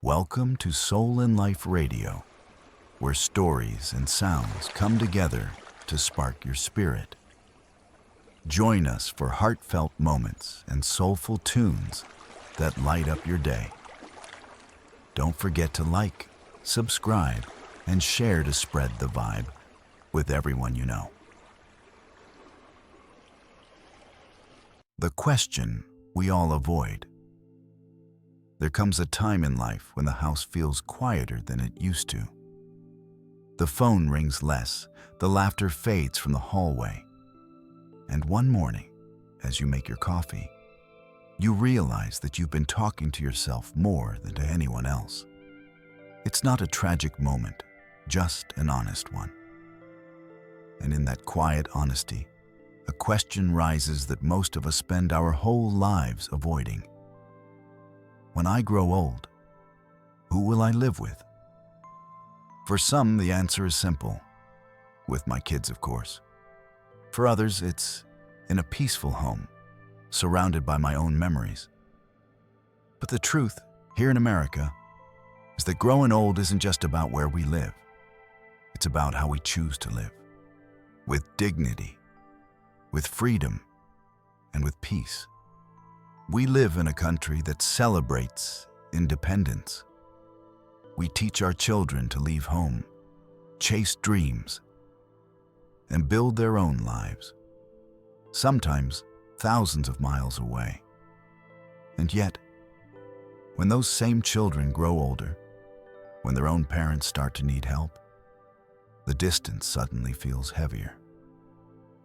Welcome to Soul and Life Radio, where stories and sounds come together to spark your spirit. Join us for heartfelt moments and soulful tunes that light up your day. Don't forget to like, subscribe, and share to spread the vibe with everyone you know. The question we all avoid. There comes a time in life when the house feels quieter than it used to. The phone rings less, the laughter fades from the hallway. And one morning, as you make your coffee, you realize that you've been talking to yourself more than to anyone else. It's not a tragic moment, just an honest one. And in that quiet honesty, a question rises that most of us spend our whole lives avoiding. When I grow old, who will I live with? For some, the answer is simple. With my kids, of course. For others, it's in a peaceful home, surrounded by my own memories. But the truth, here in America, is that growing old isn't just about where we live. It's about how we choose to live. With dignity, with freedom, and with peace. We live in a country that celebrates independence. We teach our children to leave home, chase dreams, and build their own lives, sometimes thousands of miles away. And yet, when those same children grow older, when their own parents start to need help, the distance suddenly feels heavier.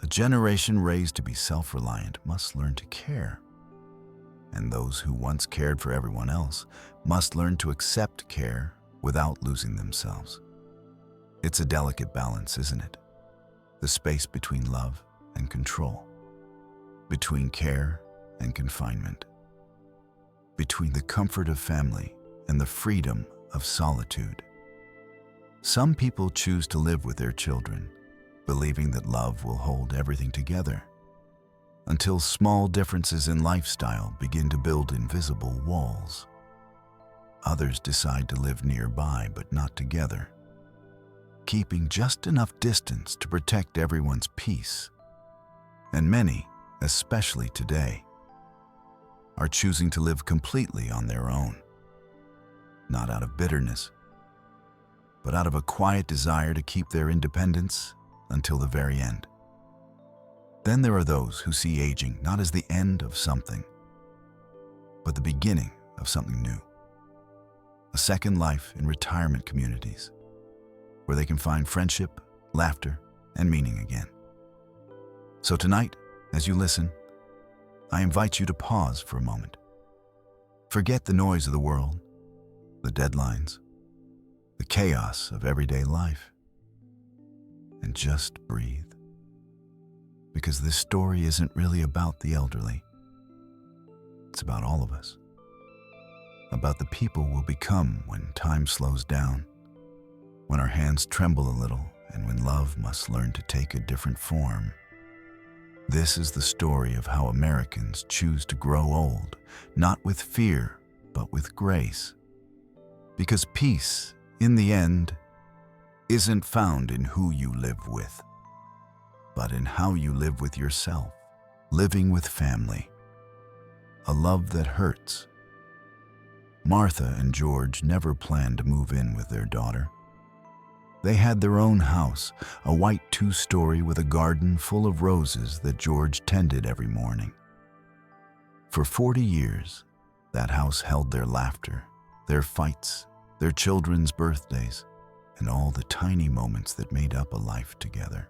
A generation raised to be self-reliant must learn to care. And those who once cared for everyone else must learn to accept care without losing themselves. It's a delicate balance, isn't it? The space between love and control, between care and confinement, between the comfort of family and the freedom of solitude. Some people choose to live with their children, believing that love will hold everything together, until small differences in lifestyle begin to build invisible walls. Others decide to live nearby but not together, keeping just enough distance to protect everyone's peace. And many, especially today, are choosing to live completely on their own, not out of bitterness, but out of a quiet desire to keep their independence until the very end. Then there are those who see aging not as the end of something, but the beginning of something new. A second life in retirement communities, where they can find friendship, laughter, and meaning again. So tonight, as you listen, I invite you to pause for a moment. Forget the noise of the world, the deadlines, the chaos of everyday life, and just breathe. Because this story isn't really about the elderly. It's about all of us. About the people we'll become when time slows down, when our hands tremble a little, and when love must learn to take a different form. This is the story of how Americans choose to grow old, not with fear, but with grace. Because peace, in the end, isn't found in who you live with, but in how you live with yourself, living with family. A love that hurts. Martha and George never planned to move in with their daughter. They had their own house, a white two-story with a garden full of roses that George tended every morning. For 40 years, that house held their laughter, their fights, their children's birthdays, and all the tiny moments that made up a life together.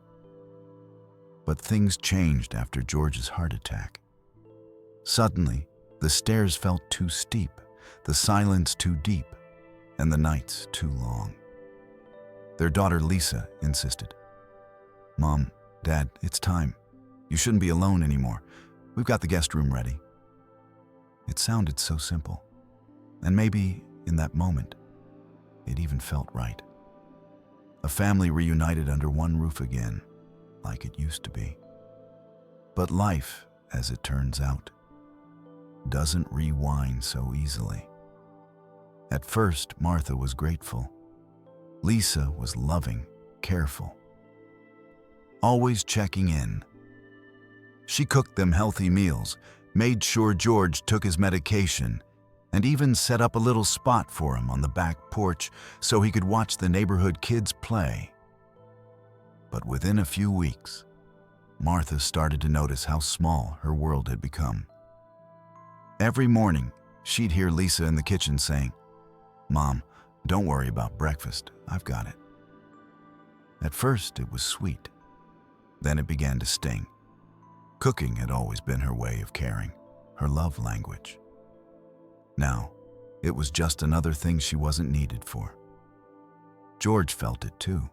But things changed after George's heart attack. Suddenly, the stairs felt too steep, the silence too deep, and the nights too long. Their daughter Lisa insisted, "Mom, Dad, it's time. You shouldn't be alone anymore. We've got the guest room ready." It sounded so simple, and maybe in that moment, it even felt right. A family reunited under one roof again, like it used to be. But life, as it turns out, doesn't rewind so easily. At first, Martha was grateful. Lisa was loving, careful, always checking in. She cooked them healthy meals, made sure George took his medication, and even set up a little spot for him on the back porch so he could watch the neighborhood kids play. But within a few weeks, Martha started to notice how small her world had become. Every morning, she'd hear Lisa in the kitchen saying, "Mom, don't worry about breakfast, I've got it." At first, it was sweet. Then it began to sting. Cooking had always been her way of caring, her love language. Now, it was just another thing she wasn't needed for. George felt it too.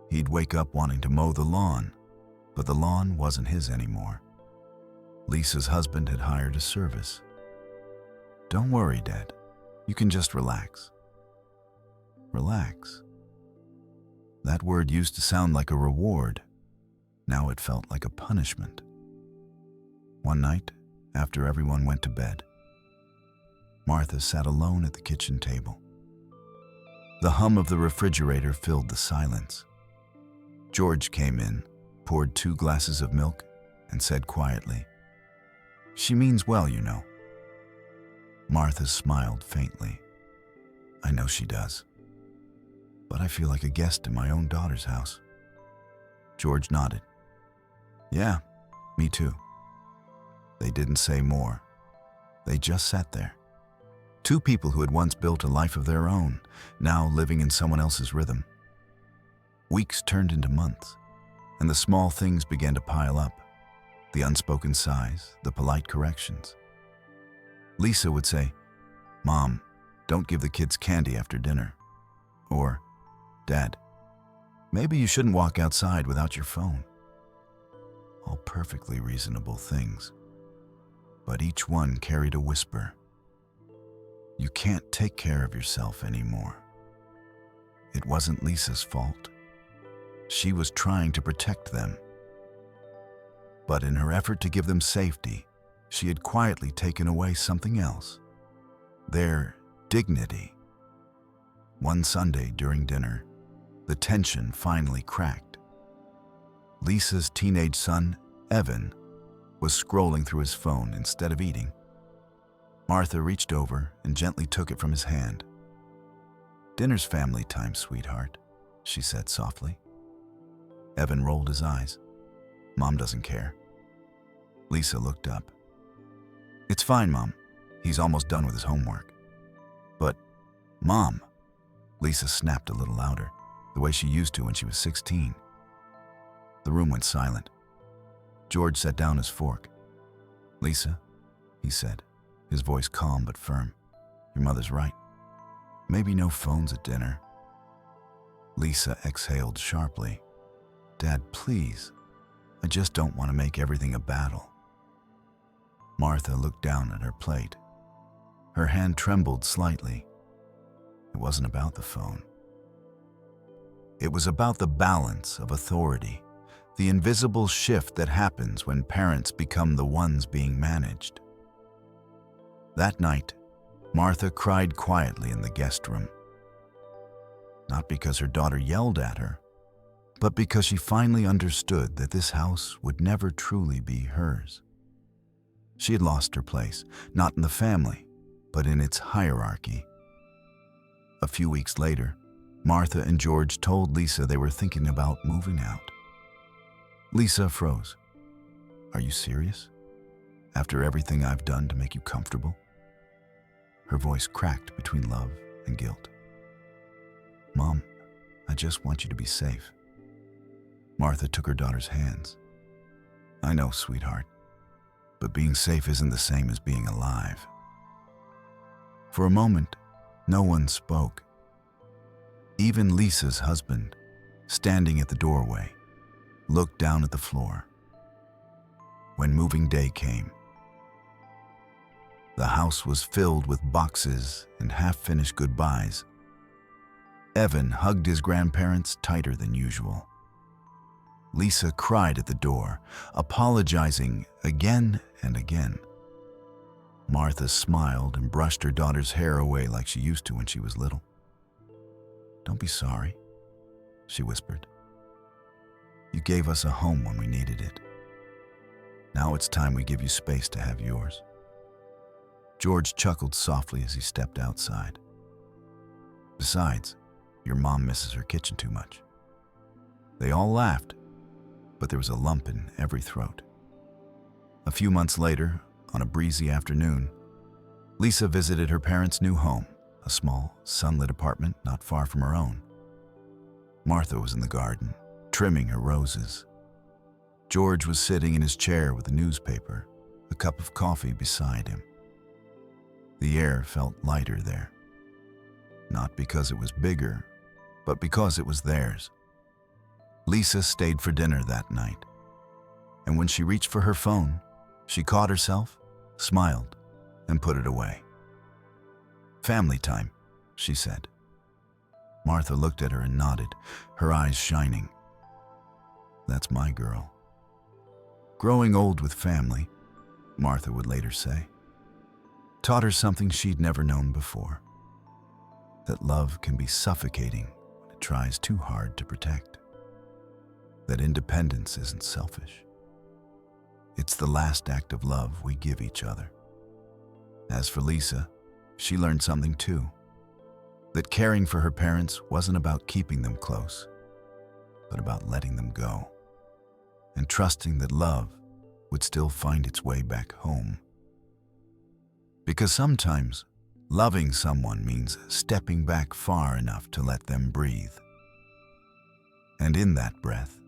He'd wake up wanting to mow the lawn, but the lawn wasn't his anymore. Lisa's husband had hired a service. "Don't worry, Dad. You can just relax." Relax. That word used to sound like a reward. Now it felt like a punishment. One night, after everyone went to bed, Martha sat alone at the kitchen table. The hum of the refrigerator filled the silence. George came in, poured 2 glasses of milk, and said quietly, "She means well, you know." Martha smiled faintly. "I know she does. But I feel like a guest in my own daughter's house." George nodded. "Yeah, me too." They didn't say more. They just sat there. 2 people who had once built a life of their own, now living in someone else's rhythm. Weeks turned into months, and the small things began to pile up. The unspoken sighs, the polite corrections. Lisa would say, "Mom, don't give the kids candy after dinner." Or, "Dad, maybe you shouldn't walk outside without your phone." All perfectly reasonable things. But each one carried a whisper. You can't take care of yourself anymore. It wasn't Lisa's fault. She was trying to protect them. But in her effort to give them safety, she had quietly taken away something else. Their dignity. One Sunday during dinner, the tension finally cracked. Lisa's teenage son, Evan, was scrolling through his phone instead of eating. Martha reached over and gently took it from his hand. "Dinner's family time, sweetheart," she said softly. Evan rolled his eyes. "Mom doesn't care." Lisa looked up. "It's fine, Mom. He's almost done with his homework." "But, Mom," Lisa snapped a little louder, the way she used to when she was 16. The room went silent. George set down his fork. "Lisa," he said, his voice calm but firm, "your mother's right. Maybe no phones at dinner." Lisa exhaled sharply. "Dad, please. I just don't want to make everything a battle." Martha looked down at her plate. Her hand trembled slightly. It wasn't about the phone. It was about the balance of authority, the invisible shift that happens when parents become the ones being managed. That night, Martha cried quietly in the guest room. Not because her daughter yelled at her, but because she finally understood that this house would never truly be hers. She had lost her place, not in the family, but in its hierarchy. A few weeks later, Martha and George told Lisa they were thinking about moving out. Lisa froze. "Are you serious? After everything I've done to make you comfortable?" Her voice cracked between love and guilt. "Mom, I just want you to be safe." Martha took her daughter's hands. "I know, sweetheart, but being safe isn't the same as being alive." For a moment, no one spoke. Even Lisa's husband, standing at the doorway, looked down at the floor. When moving day came, the house was filled with boxes and half-finished goodbyes. Evan hugged his grandparents tighter than usual. Lisa cried at the door, apologizing again and again. Martha smiled and brushed her daughter's hair away like she used to when she was little. "Don't be sorry," she whispered. "You gave us a home when we needed it. Now it's time we give you space to have yours." George chuckled softly as he stepped outside. "Besides, your mom misses her kitchen too much." They all laughed, but there was a lump in every throat. A few months later, on a breezy afternoon, Lisa visited her parents' new home, a small, sunlit apartment not far from her own. Martha was in the garden, trimming her roses. George was sitting in his chair with a newspaper, a cup of coffee beside him. The air felt lighter there, not because it was bigger, but because it was theirs. Lisa stayed for dinner that night, and when she reached for her phone, she caught herself, smiled, and put it away. "Family time," she said. Martha looked at her and nodded, her eyes shining. "That's my girl." Growing old with family, Martha would later say, taught her something she'd never known before, that love can be suffocating when it tries too hard to protect, that independence isn't selfish. It's the last act of love we give each other. As for Lisa, she learned something too, that caring for her parents wasn't about keeping them close, but about letting them go, and trusting that love would still find its way back home. Because sometimes loving someone means stepping back far enough to let them breathe. And in that breath,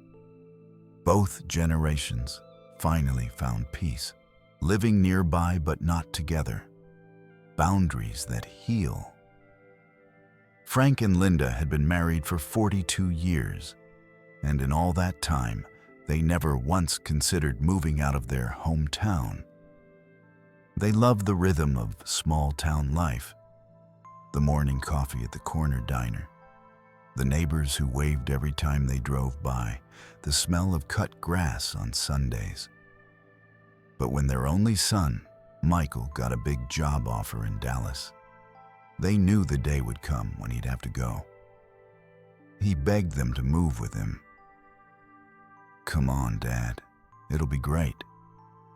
both generations finally found peace, living nearby but not together, boundaries that heal. Frank and Linda had been married for 42 years, and in all that time, they never once considered moving out of their hometown. They loved the rhythm of small-town life, the morning coffee at the corner diner, the neighbors who waved every time they drove by, the smell of cut grass on Sundays. But when their only son, Michael, got a big job offer in Dallas, they knew the day would come when he'd have to go. He begged them to move with him. "Come on, Dad. It'll be great.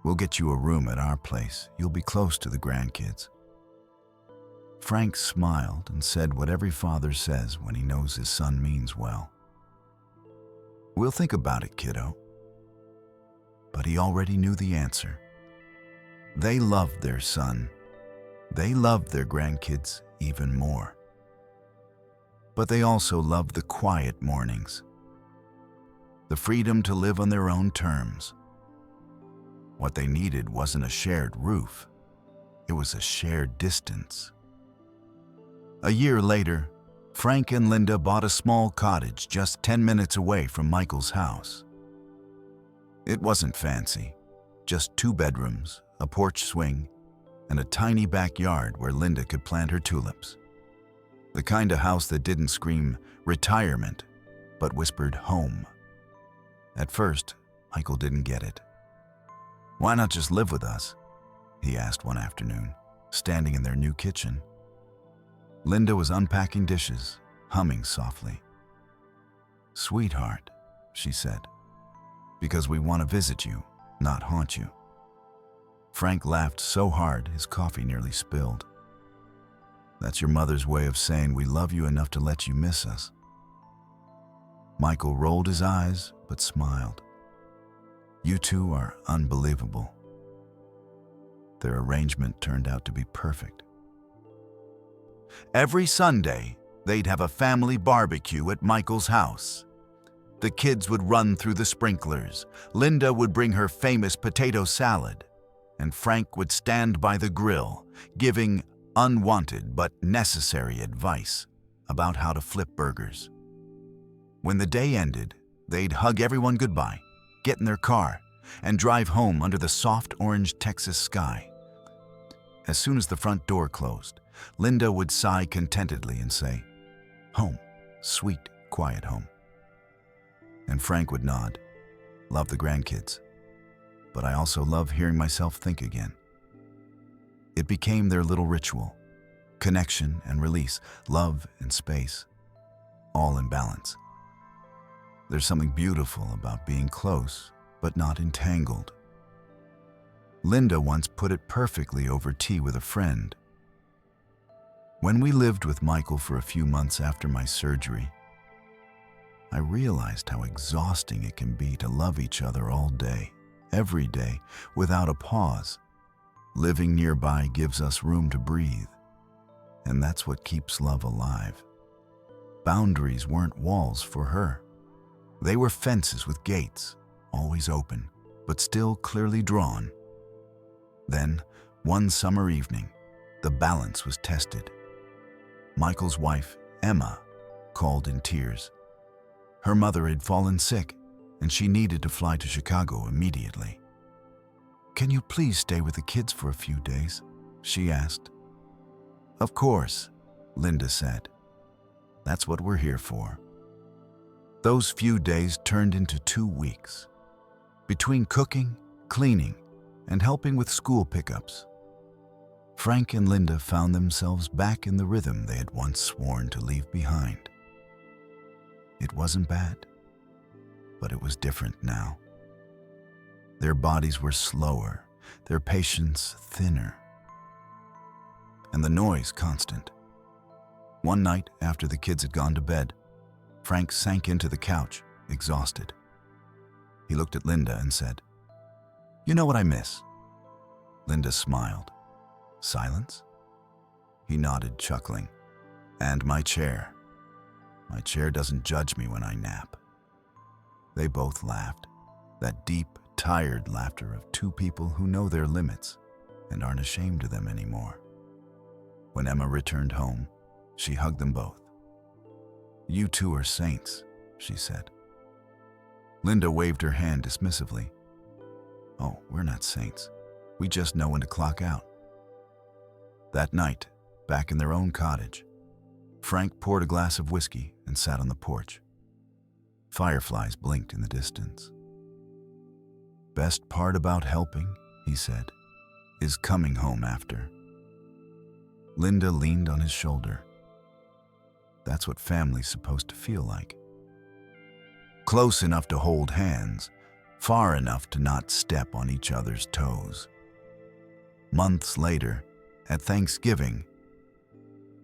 We'll get you a room at our place. You'll be close to the grandkids." Frank smiled and said what every father says when he knows his son means well. "We'll think about it, kiddo." But he already knew the answer. They loved their son. They loved their grandkids even more. But they also loved the quiet mornings, the freedom to live on their own terms. What they needed wasn't a shared roof. It was a shared distance. A year later, Frank and Linda bought a small cottage just 10 minutes away from Michael's house. It wasn't fancy, just 2 bedrooms, a porch swing, and a tiny backyard where Linda could plant her tulips. The kind of house that didn't scream retirement, but whispered home. At first, Michael didn't get it. "Why not just live with us?" he asked one afternoon, standing in their new kitchen. Linda was unpacking dishes, humming softly. "Sweetheart," she said, "because we want to visit you, not haunt you." Frank laughed so hard his coffee nearly spilled. "That's your mother's way of saying we love you enough to let you miss us." Michael rolled his eyes but smiled. "You two are unbelievable." Their arrangement turned out to be perfect. Every Sunday, they'd have a family barbecue at Michael's house. The kids would run through the sprinklers, Linda would bring her famous potato salad, and Frank would stand by the grill, giving unwanted but necessary advice about how to flip burgers. When the day ended, they'd hug everyone goodbye, get in their car, and drive home under the soft orange Texas sky. As soon as the front door closed, Linda would sigh contentedly and say, "Home, sweet, quiet home." And Frank would nod, "Love the grandkids, but I also love hearing myself think again." It became their little ritual. Connection and release, love and space, all in balance. There's something beautiful about being close, but not entangled. Linda once put it perfectly over tea with a friend. When we lived with Michael for a few months after my surgery, I realized how exhausting it can be to love each other all day, every day, without a pause. Living nearby gives us room to breathe, and that's what keeps love alive. Boundaries weren't walls for her. They were fences with gates, always open, but still clearly drawn. Then, one summer evening, the balance was tested. Michael's wife, Emma, called in tears. Her mother had fallen sick, and she needed to fly to Chicago immediately. "Can you please stay with the kids for a few days?" she asked. "Of course," Linda said. "That's what we're here for." Those few days turned into 2 weeks. Between cooking, cleaning, and helping with school pickups, Frank and Linda found themselves back in the rhythm they had once sworn to leave behind. It wasn't bad, but it was different now. Their bodies were slower, their patience thinner, and the noise constant. One night, after the kids had gone to bed, Frank sank into the couch, exhausted. He looked at Linda and said, "You know what I miss?" Linda smiled. "Silence?" He nodded, chuckling. "And my chair. My chair doesn't judge me when I nap." They both laughed, that deep, tired laughter of two people who know their limits and aren't ashamed of them anymore. When Emma returned home, she hugged them both. "You two are saints," she said. Linda waved her hand dismissively. "Oh, we're not saints. We just know when to clock out." That night, back in their own cottage, Frank poured a glass of whiskey and sat on the porch. Fireflies blinked in the distance. "Best part about helping," he said, "is coming home after." Linda leaned on his shoulder. That's what family's supposed to feel like. Close enough to hold hands, far enough to not step on each other's toes. Months later, at Thanksgiving,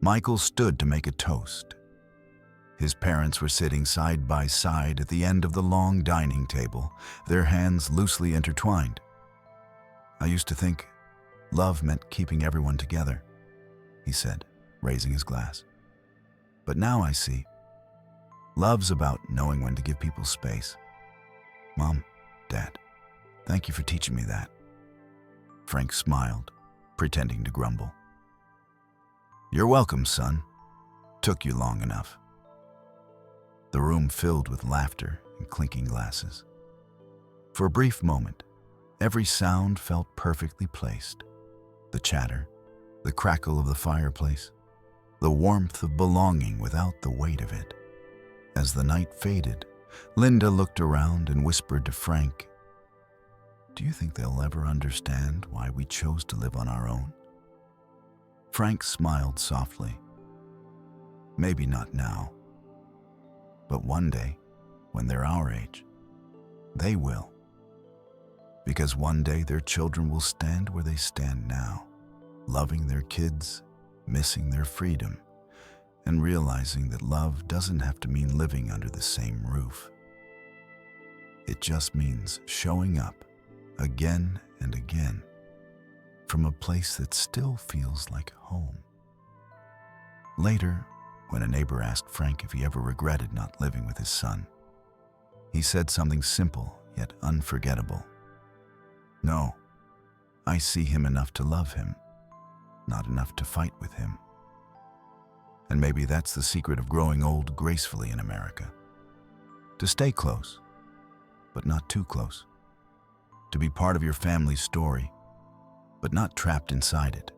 Michael stood to make a toast. His parents were sitting side by side at the end of the long dining table, their hands loosely intertwined. "I used to think love meant keeping everyone together," he said, raising his glass. "But now I see. Love's about knowing when to give people space. Mom, Dad, thank you for teaching me that." Frank smiled, pretending to grumble. "You're welcome, son. Took you long enough." The room filled with laughter and clinking glasses. For a brief moment, every sound felt perfectly placed. The chatter, the crackle of the fireplace, the warmth of belonging without the weight of it. As the night faded, Linda looked around and whispered to Frank, "Do you think they'll ever understand why we chose to live on our own?" Frank smiled softly. "Maybe not now. But one day, when they're our age, they will. Because one day their children will stand where they stand now, loving their kids, missing their freedom, and realizing that love doesn't have to mean living under the same roof. It just means showing up again and again from a place that still feels like home." Later, when a neighbor asked Frank if he ever regretted not living with his son, he said something simple yet unforgettable. "No, I see him enough to love him, not enough to fight with him." And maybe that's the secret of growing old gracefully in America. To stay close, but not too close. To be part of your family's story, but not trapped inside it.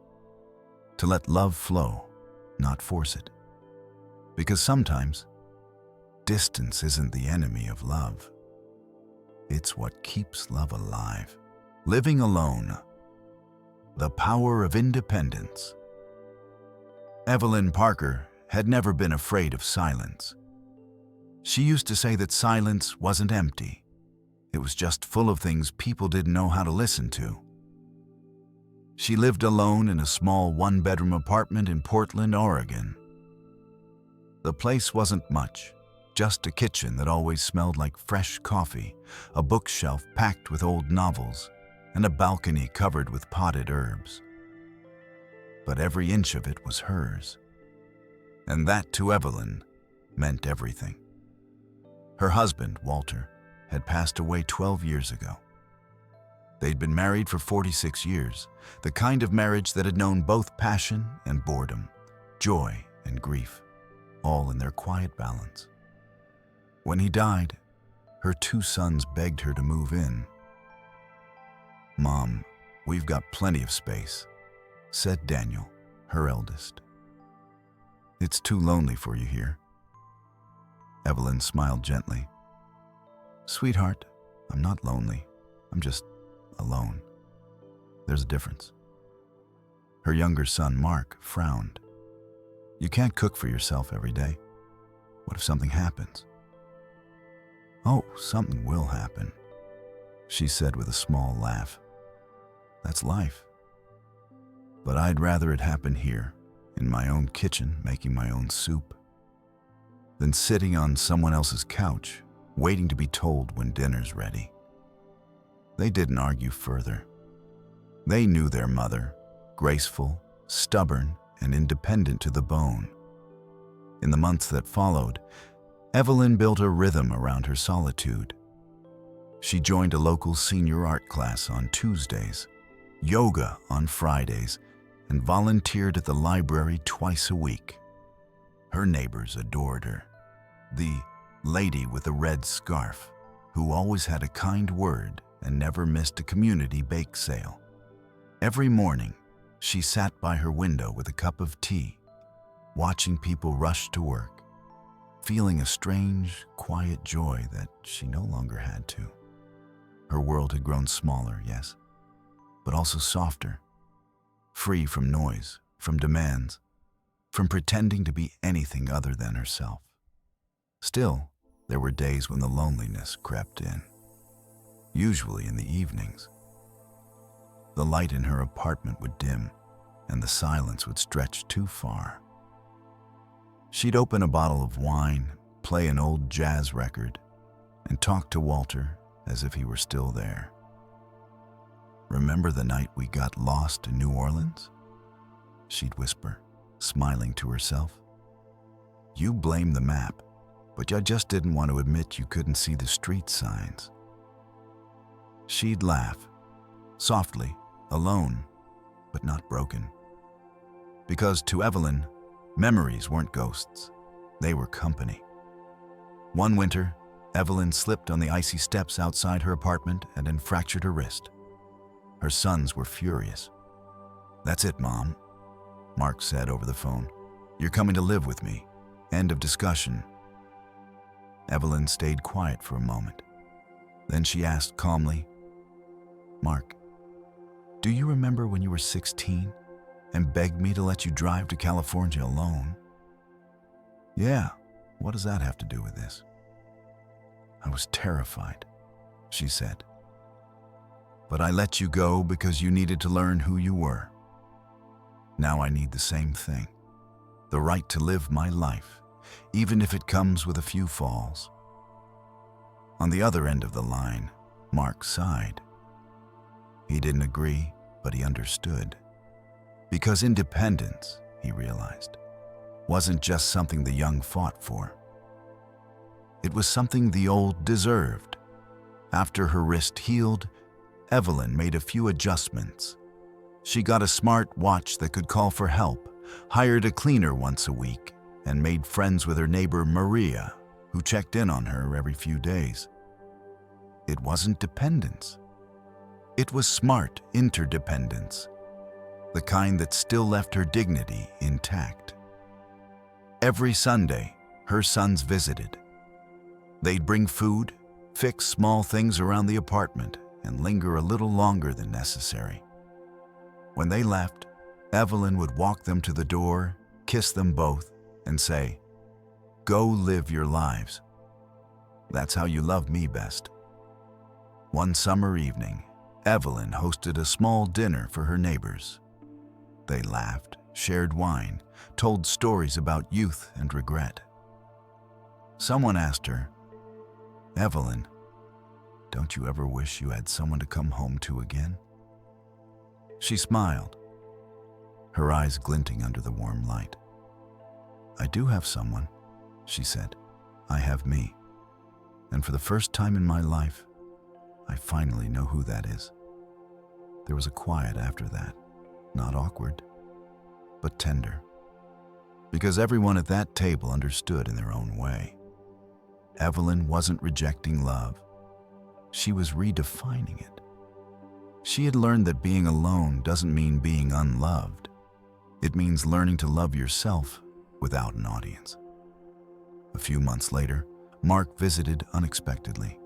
To let love flow, not force it. Because sometimes, distance isn't the enemy of love. It's what keeps love alive. Living alone, The power of independence. Evelyn Parker had never been afraid of silence. She used to say that silence wasn't empty. It was just full of things people didn't know how to listen to. She lived alone in a small one-bedroom apartment in Portland, Oregon. The place wasn't much, just a kitchen that always smelled like fresh coffee, a bookshelf packed with old novels, and a balcony covered with potted herbs. But every inch of it was hers. And that, to Evelyn, meant everything. Her husband, Walter, had passed away 12 years ago. They'd been married for 46 years, the kind of marriage that had known both passion and boredom, joy and grief, all in their quiet balance. When he died, her 2 sons begged her to move in. "Mom, we've got plenty of space," said Daniel, her eldest. "It's too lonely for you here." Evelyn smiled gently. "Sweetheart, I'm not lonely. I'm just alone. There's a difference." Her younger son, Mark, frowned. "You can't cook for yourself every day. What if something happens?" "Oh, something will happen," she said with a small laugh. "That's life. But I'd rather it happen here, in my own kitchen, making my own soup, than sitting on someone else's couch, waiting to be told when dinner's ready." They didn't argue further. They knew their mother, graceful, stubborn, and independent to the bone. In the months that followed, Evelyn built a rhythm around her solitude. She joined a local senior art class on Tuesdays, yoga on Fridays, and volunteered at the library twice a week. Her neighbors adored her. The lady with the red scarf, who always had a kind word and never missed a community bake sale. Every morning, she sat by her window with a cup of tea, watching people rush to work, feeling a strange, quiet joy that she no longer had to. Her world had grown smaller, yes, but also softer, free from noise, from demands, from pretending to be anything other than herself. Still, there were days when the loneliness crept in, usually in the evenings. The light in her apartment would dim, and the silence would stretch too far. She'd open a bottle of wine, play an old jazz record, and talk to Walter as if he were still there. "Remember the night we got lost in New Orleans?" she'd whisper, smiling to herself. "You blame the map, but you just didn't want to admit you couldn't see the street signs." She'd laugh, softly, alone, but not broken. Because to Evelyn, memories weren't ghosts, they were company. One winter, Evelyn slipped on the icy steps outside her apartment and then fractured her wrist. Her sons were furious. "That's it, Mom," Mark said over the phone. "You're coming to live with me. End of discussion." Evelyn stayed quiet for a moment. Then she asked calmly, "Mark, do you remember when you were 16 and begged me to let you drive to California alone?" "Yeah, what does that have to do with this?" "I was terrified," she said. "But I let you go because you needed to learn who you were. Now I need the same thing, the right to live my life, even if it comes with a few falls." On the other end of the line, Mark sighed. He didn't agree, but he understood. Because independence, he realized, wasn't just something the young fought for. It was something the old deserved. After her wrist healed, Evelyn made a few adjustments. She got a smart watch that could call for help, hired a cleaner once a week, and made friends with her neighbor Maria, who checked in on her every few days. It wasn't dependence. It was smart interdependence, the kind that still left her dignity intact. Every Sunday, her sons visited. They'd bring food, fix small things around the apartment, and linger a little longer than necessary. When they left, Evelyn would walk them to the door, kiss them both, and say, "Go live your lives. That's how you love me best." One summer evening, Evelyn hosted a small dinner for her neighbors. They laughed, shared wine, told stories about youth and regret. Someone asked her, "Evelyn, don't you ever wish you had someone to come home to again?" She smiled, her eyes glinting under the warm light. "I do have someone," she said. "I have me. And for the first time in my life, I finally know who that is." There was a quiet after that, not awkward, but tender, because everyone at that table understood in their own way. Evelyn wasn't rejecting love. She was redefining it. She had learned that being alone doesn't mean being unloved. It means learning to love yourself without an audience. A few months later, Mark visited unexpectedly.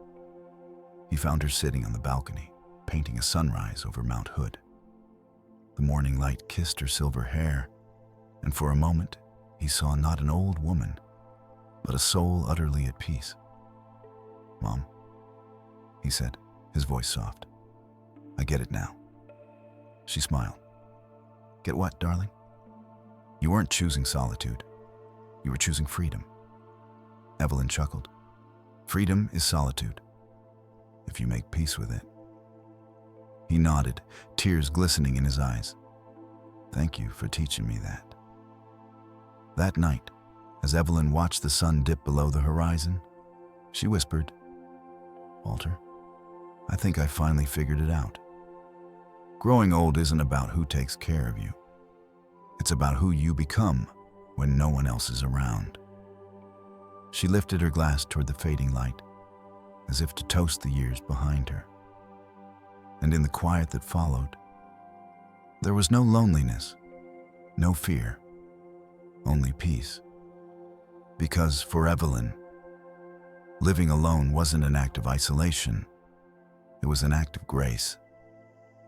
He found her sitting on the balcony, painting a sunrise over Mount Hood. The morning light kissed her silver hair, and for a moment, he saw not an old woman, but a soul utterly at peace. "Mom," he said, his voice soft. "I get it now." She smiled. "Get what, darling?" "You weren't choosing solitude. You were choosing freedom." Evelyn chuckled. "Freedom is solitude, if you make peace with it." He nodded, tears glistening in his eyes. "Thank you for teaching me that." That night, as Evelyn watched the sun dip below the horizon, she whispered, "Walter, I think I finally figured it out. Growing old isn't about who takes care of you. It's about who you become when no one else is around." She lifted her glass toward the fading light, as if to toast the years behind her. And in the quiet that followed, there was no loneliness, no fear, only peace. Because for Evelyn, living alone wasn't an act of isolation. It was an act of grace,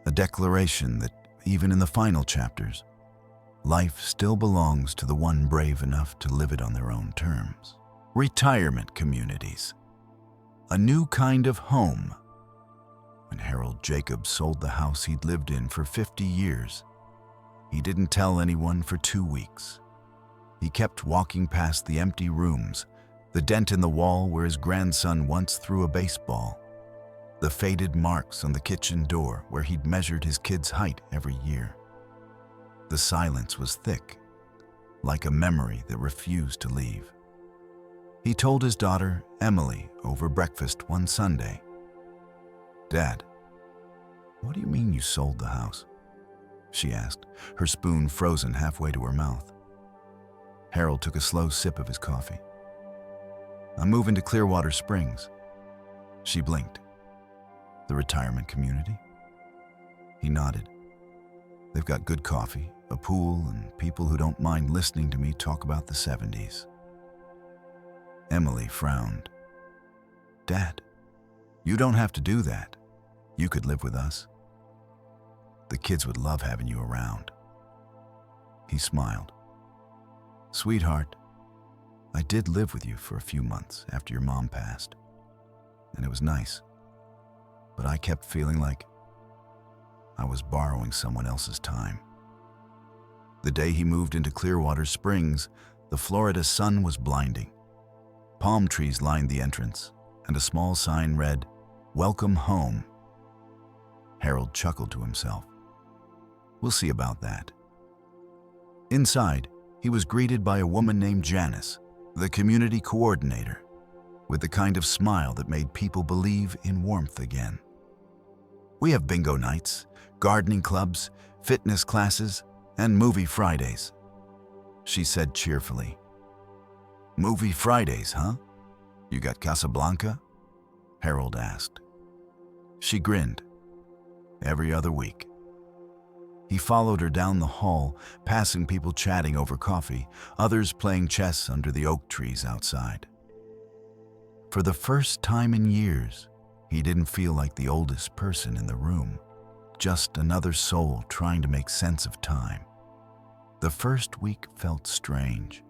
a declaration that even in the final chapters, life still belongs to the one brave enough to live it on their own terms. Retirement communities. A new kind of home. When Harold Jacobs sold the house he'd lived in for 50 years, he didn't tell anyone for 2 weeks. He kept walking past the empty rooms, the dent in the wall where his grandson once threw a baseball, the faded marks on the kitchen door where he'd measured his kid's height every year. The silence was thick, like a memory that refused to leave. He told his daughter, Emily, over breakfast one Sunday, "Dad, what do you mean you sold the house?" she asked, her spoon frozen halfway to her mouth. Harold took a slow sip of his coffee. "I'm moving to Clearwater Springs." She blinked. "The retirement community?" He nodded. "They've got good coffee, a pool, and people who don't mind listening to me talk about the 70s. Emily frowned. "Dad, you don't have to do that. You could live with us. The kids would love having you around." He smiled. "Sweetheart, I did live with you for a few months after your mom passed, and it was nice. But I kept feeling like I was borrowing someone else's time." The day he moved into Clearwater Springs, the Florida sun was blinding. Palm trees lined the entrance, and a small sign read, "Welcome home." Harold chuckled to himself. "We'll see about that." Inside, he was greeted by a woman named Janice, the community coordinator, with the kind of smile that made people believe in warmth again. "We have bingo nights, gardening clubs, fitness classes, and movie Fridays," she said cheerfully. "Movie Fridays, huh? You got Casablanca?" Harold asked. She grinned. "Every other week." He followed her down the hall, passing people chatting over coffee, others playing chess under the oak trees outside. For the first time in years, he didn't feel like the oldest person in the room. just another soul trying to make sense of time. The first week felt strange.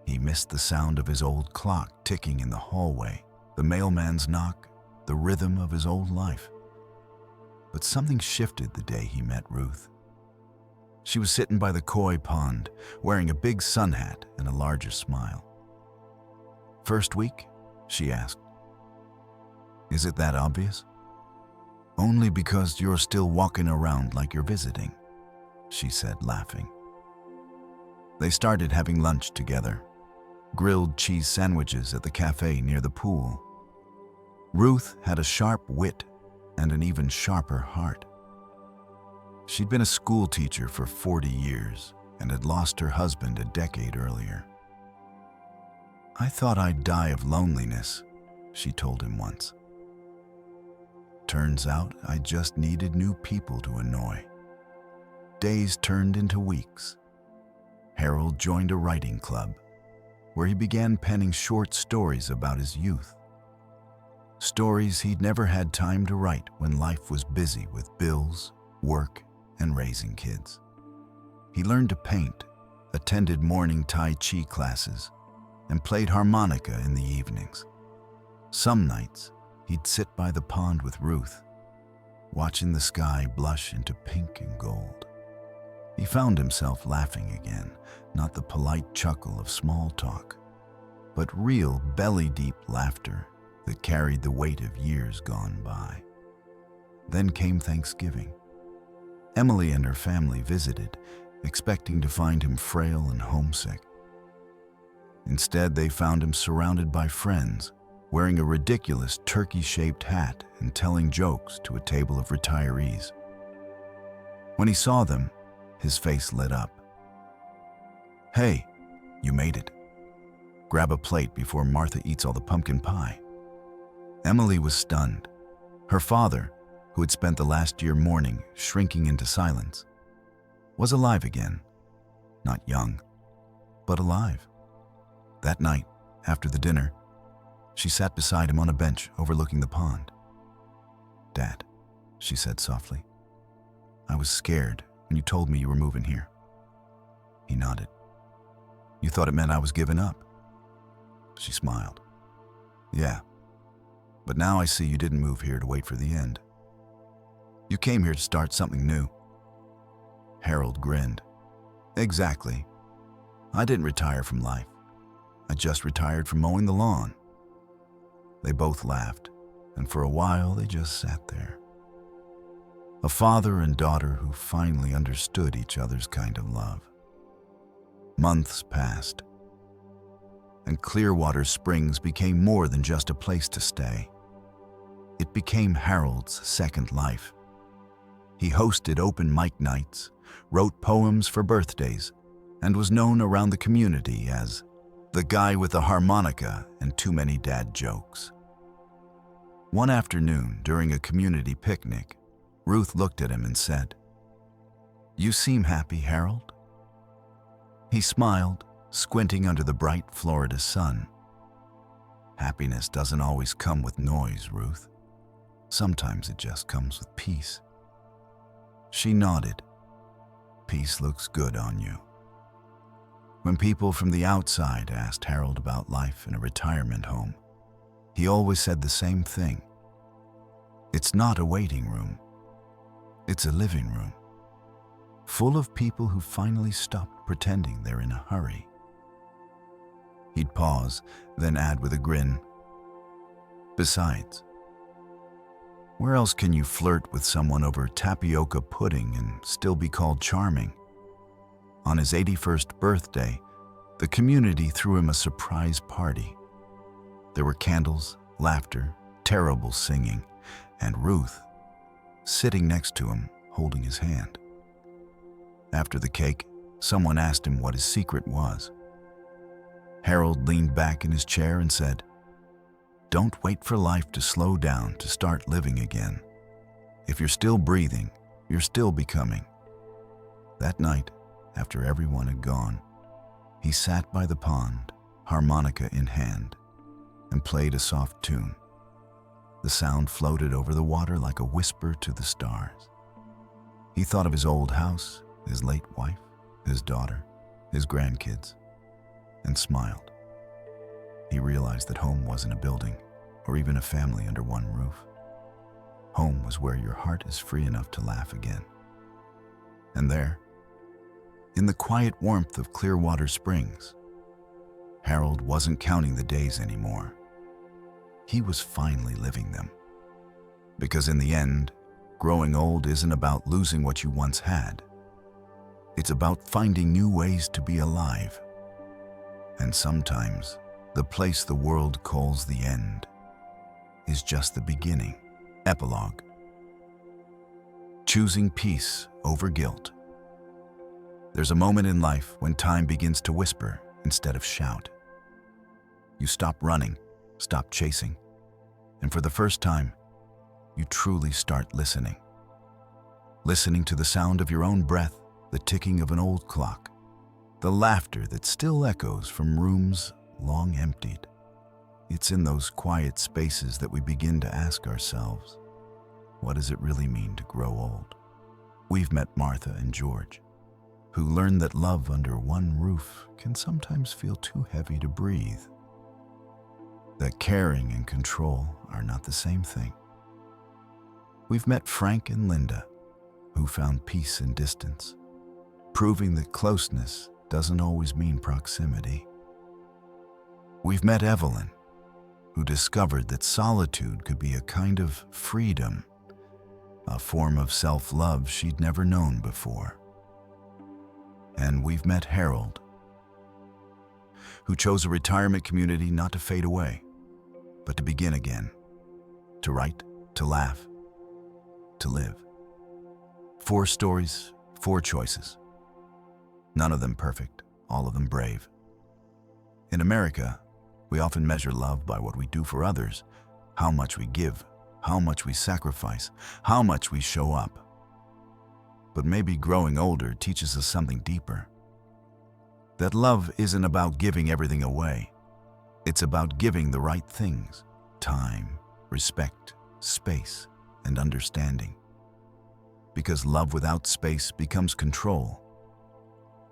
He missed the sound of his old clock ticking in the hallway, the mailman's knock, the rhythm of his old life. But something shifted the day he met Ruth. She was sitting by the koi pond, wearing a big sun hat and a larger smile. "First week?" she asked. "Is it that obvious?" "Only because you're still walking around like you're visiting," she said, laughing. They started having lunch together, grilled cheese sandwiches at the cafe near the pool. Ruth had a sharp wit and an even sharper heart. She'd been a school teacher for 40 years and had lost her husband a decade earlier. "I thought I'd die of loneliness," she told him once. "Turns out I just needed new people to annoy." Days turned into weeks. Harold joined a writing club, where he began penning short stories about his youth. Stories he'd never had time to write when life was busy with bills, work, and raising kids. He learned to paint, attended morning Tai Chi classes, and played harmonica in the evenings. Some nights, he'd sit by the pond with Ruth, watching the sky blush into pink and gold. He found himself laughing again, not the polite chuckle of small talk, but real belly-deep laughter that carried the weight of years gone by. Then came Thanksgiving. Emily and her family visited, expecting to find him frail and homesick. Instead, they found him surrounded by friends, wearing a ridiculous turkey-shaped hat and telling jokes to a table of retirees. When he saw them, his face lit up. "Hey, you made it. Grab a plate before Martha eats all the pumpkin pie." Emily was stunned. Her father, who had spent the last year mourning, shrinking into silence, was alive again. Not young, but alive. That night, after the dinner, she sat beside him on a bench overlooking the pond. "Dad," she said softly, "I was scared when you told me you were moving here." He nodded. "You thought it meant I was giving up?" She smiled. "Yeah, but now I see you didn't move here to wait for the end. You came here to start something new." Harold grinned. "Exactly. I didn't retire from life. I just retired from mowing the lawn." They both laughed, and for a while they just sat there. A father and daughter who finally understood each other's kind of love. Months passed, and Clearwater Springs became more than just a place to stay. It became Harold's second life. He hosted open mic nights, wrote poems for birthdays, and was known around the community as the guy with the harmonica and too many dad jokes. One afternoon, during a community picnic, Ruth looked at him and said, "You seem happy, Harold." He smiled, squinting under the bright Florida sun. "Happiness doesn't always come with noise, Ruth. Sometimes it just comes with peace." She nodded. "Peace looks good on you." When people from the outside asked Harold about life in a retirement home, he always said the same thing. "It's not a waiting room. It's a living room, full of people who finally stopped pretending they're in a hurry." He'd pause, then add with a grin, "Besides, where else can you flirt with someone over tapioca pudding and still be called charming?" On his 81st birthday, the community threw him a surprise party. There were candles, laughter, terrible singing, and Ruth sitting next to him, holding his hand. After the cake, someone asked him what his secret was. Harold leaned back in his chair and said, "Don't wait for life to slow down to start living again. If you're still breathing, you're still becoming." That night, after everyone had gone, he sat by the pond, harmonica in hand, and played a soft tune. The sound floated over the water like a whisper to the stars. He thought of his old house, his late wife, his daughter, his grandkids, and smiled. He realized that home wasn't a building or even a family under one roof. Home was where your heart is free enough to laugh again. And there, in the quiet warmth of Clearwater Springs, Harold wasn't counting the days anymore. He was finally living them. Because in the end, growing old isn't about losing what you once had. It's about finding new ways to be alive. And sometimes, the place the world calls the end is just the beginning. Epilogue. Choosing peace over guilt. There's a moment in life when time begins to whisper instead of shout. You stop running, stop chasing, and for the first time, you truly start listening. Listening to the sound of your own breath, the ticking of an old clock, the laughter that still echoes from rooms long emptied. It's in those quiet spaces that we begin to ask ourselves, what does it really mean to grow old? We've met Martha and George, who learned that love under one roof can sometimes feel too heavy to breathe. That caring and control are not the same thing. We've met Frank and Linda, who found peace in distance, proving that closeness doesn't always mean proximity. We've met Evelyn, who discovered that solitude could be a kind of freedom, a form of self-love she'd never known before. And we've met Harold, who chose a retirement community not to fade away, but to begin again, to write, to laugh, to live. 4 stories, 4 choices. None of them perfect, all of them brave. In America, we often measure love by what we do for others, how much we give, how much we sacrifice, how much we show up. But maybe growing older teaches us something deeper. That love isn't about giving everything away. It's about giving the right things: time, respect, space, and understanding. Because love without space becomes control.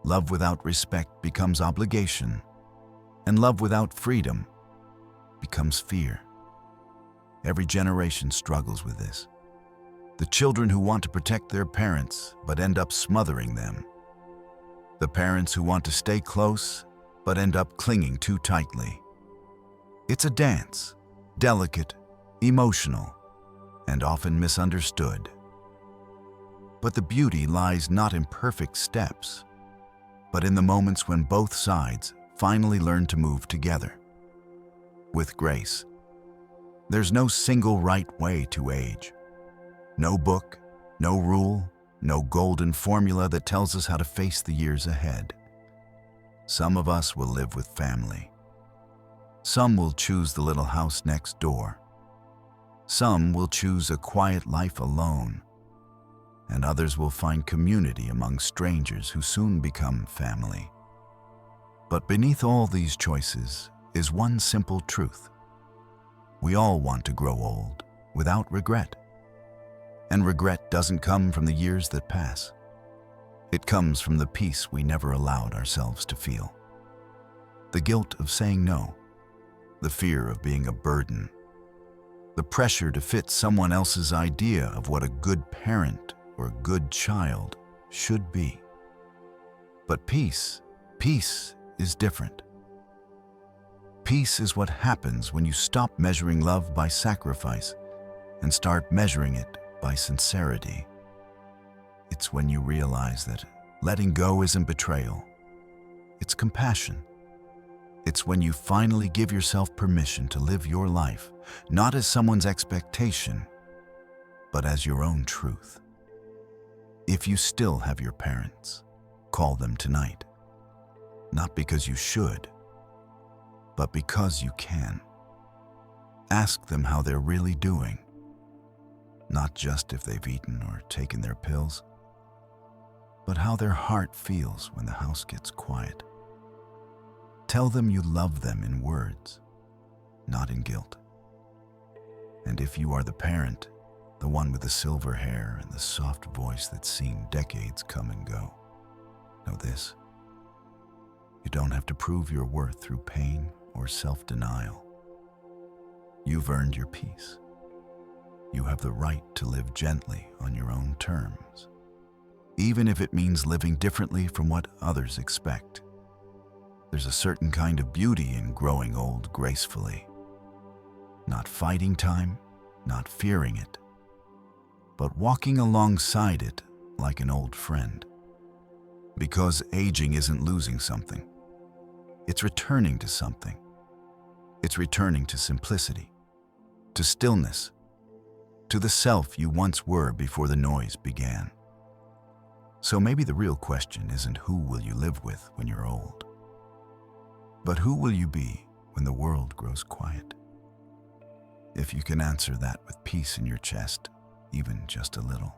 Love without respect becomes obligation. And love without freedom becomes fear. Every generation struggles with this. The children who want to protect their parents but end up smothering them. The parents who want to stay close but end up clinging too tightly. It's a dance, delicate, emotional, and often misunderstood. But the beauty lies not in perfect steps, but in the moments when both sides finally learn to move together. With grace. There's no single right way to age. No book, no rule, no golden formula that tells us how to face the years ahead. Some of us will live with family. Some will choose the little house next door. Some will choose a quiet life alone. And others will find community among strangers who soon become family. But beneath all these choices is one simple truth. We all want to grow old without regret. And regret doesn't come from the years that pass. It comes from the peace we never allowed ourselves to feel. The guilt of saying no, the fear of being a burden, the pressure to fit someone else's idea of what a good parent or a good child should be. But peace is different. Peace is what happens when you stop measuring love by sacrifice and start measuring it by sincerity. It's when you realize that letting go isn't betrayal. It's compassion. It's when you finally give yourself permission to live your life, not as someone's expectation, but as your own truth. If you still have your parents, call them tonight. Not because you should, but because you can. Ask them how they're really doing, not just if they've eaten or taken their pills, but how their heart feels when the house gets quiet. Tell them you love them in words, not in guilt. And if you are the parent, the one with the silver hair and the soft voice that's seen decades come and go. Know this: you don't have to prove your worth through pain or self-denial. You've earned your peace. You have the right to live gently on your own terms, even if it means living differently from what others expect. There's a certain kind of beauty in growing old gracefully. Not fighting time, not fearing it, but walking alongside it like an old friend. Because aging isn't losing something. It's returning to something. It's returning to simplicity, to stillness, to the self you once were before the noise began. So maybe the real question isn't who will you live with when you're old, but who will you be when the world grows quiet? If you can answer that with peace in your chest, even just a little,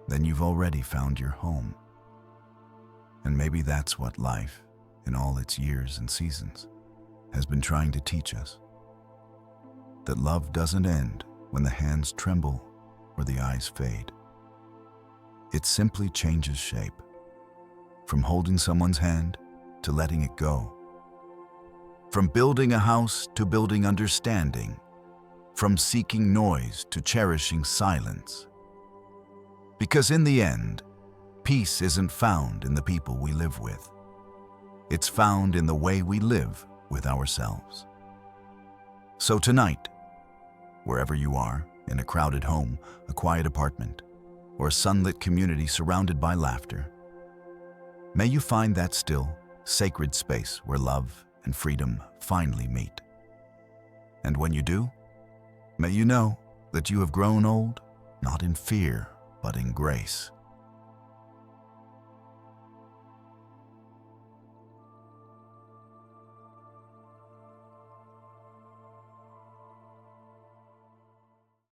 then you've already found your home. And maybe that's what life, in all its years and seasons, has been trying to teach us. That love doesn't end when the hands tremble or the eyes fade. It simply changes shape, from holding someone's hand to letting it go. From building a house to building understanding. From seeking noise to cherishing silence. Because in the end, peace isn't found in the people we live with. It's found in the way we live with ourselves. So tonight, wherever you are, in a crowded home, a quiet apartment, or a sunlit community surrounded by laughter, may you find that still, sacred space where love and freedom finally meet. And when you do, may you know that you have grown old, not in fear, but in grace.